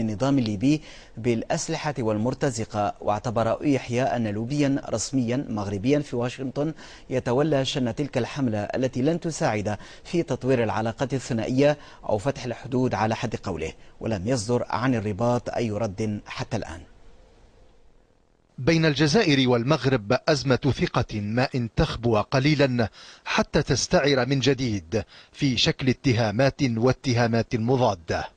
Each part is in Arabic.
النظام الليبي بالأسلحة والمرتزقة. واعتبر يحيى أن لوبيا رسميا مغربيا في واشنطن يتولى شن تلك الحملة التي لن تساعد في تطوير العلاقات الثنائية أو فتح الحدود على حد قوله، ولم يصدر عن الرباط أي رد حتى الآن. بين الجزائر والمغرب أزمة ثقة ما إن تخبو قليلا حتى تستعر من جديد في شكل اتهامات واتهامات مضادة،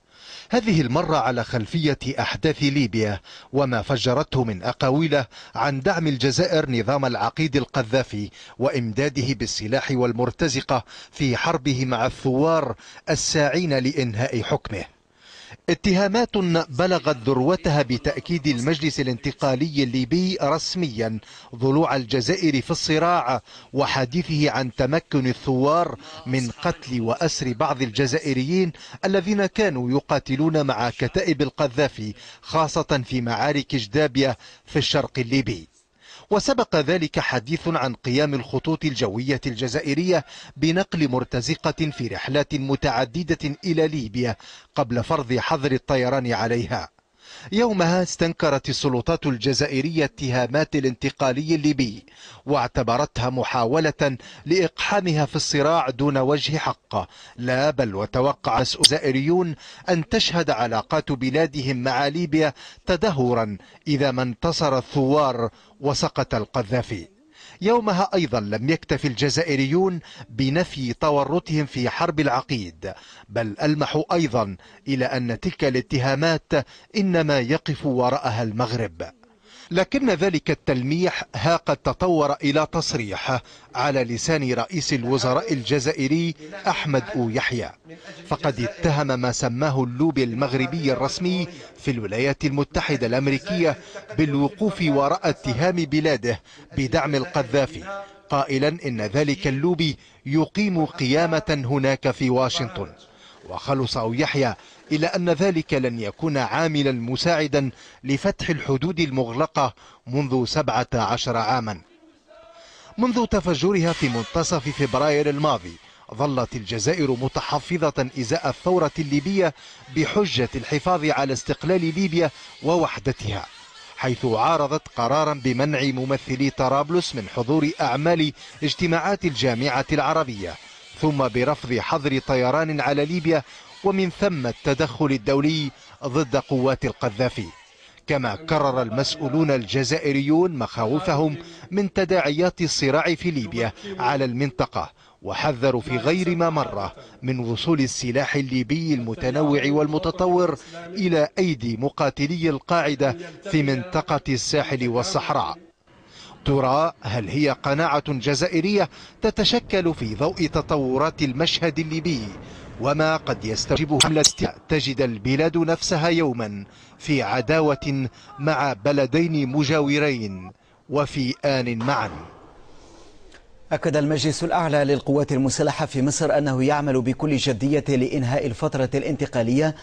هذه المرة على خلفية أحداث ليبيا وما فجرته من أقاويل عن دعم الجزائر نظام العقيد القذافي وإمداده بالسلاح والمرتزقة في حربه مع الثوار الساعين لإنهاء حكمه. اتهامات بلغت ذروتها بتأكيد المجلس الانتقالي الليبي رسميا ضلوع الجزائر في الصراع، وحديثه عن تمكن الثوار من قتل وأسر بعض الجزائريين الذين كانوا يقاتلون مع كتائب القذافي خاصة في معارك جدابية في الشرق الليبي. وسبق ذلك حديث عن قيام الخطوط الجوية الجزائرية بنقل مرتزقة في رحلات متعددة إلى ليبيا قبل فرض حظر الطيران عليها. يومها استنكرت السلطات الجزائرية اتهامات الانتقالي الليبي واعتبرتها محاولة لإقحامها في الصراع دون وجه حق، لا بل وتوقع الجزائريون أن تشهد علاقات بلادهم مع ليبيا تدهورا إذا ما انتصر الثوار وسقط القذافي. يومها أيضا لم يكتف الجزائريون بنفي تورطهم في حرب العقيد، بل ألمحوا أيضا إلى أن تلك الاتهامات إنما يقف وراءها المغرب. لكن ذلك التلميح ها قد تطور إلى تصريح على لسان رئيس الوزراء الجزائري أحمد يحيى، فقد اتهم ما سماه اللوبي المغربي الرسمي في الولايات المتحدة الأمريكية بالوقوف وراء اتهام بلاده بدعم القذافي، قائلا إن ذلك اللوبي يقيم قيامة هناك في واشنطن. وخلص يحيى إلى أن ذلك لن يكون عاملا مساعدا لفتح الحدود المغلقة منذ 17 عاما. منذ تفجرها في منتصف فبراير الماضي ظلت الجزائر متحفظة إزاء الثورة الليبية بحجة الحفاظ على استقلال ليبيا ووحدتها، حيث عارضت قرارا بمنع ممثلي طرابلس من حضور أعمال اجتماعات الجامعة العربية، ثم برفض حظر طيران على ليبيا، ومن ثم التدخل الدولي ضد قوات القذافي. كما كرر المسؤولون الجزائريون مخاوفهم من تداعيات الصراع في ليبيا على المنطقة، وحذروا في غير ما مرة من وصول السلاح الليبي المتنوع والمتطور إلى أيدي مقاتلي القاعدة في منطقة الساحل والصحراء. ترى هل هي قناعة جزائرية تتشكل في ضوء تطورات المشهد الليبي وما قد يستوجبه حملة تجد البلاد نفسها يوما في عداوة مع بلدين مجاورين وفي آن معا؟ أكد المجلس الأعلى للقوات المسلحة في مصر أنه يعمل بكل جدية لإنهاء الفترة الانتقالية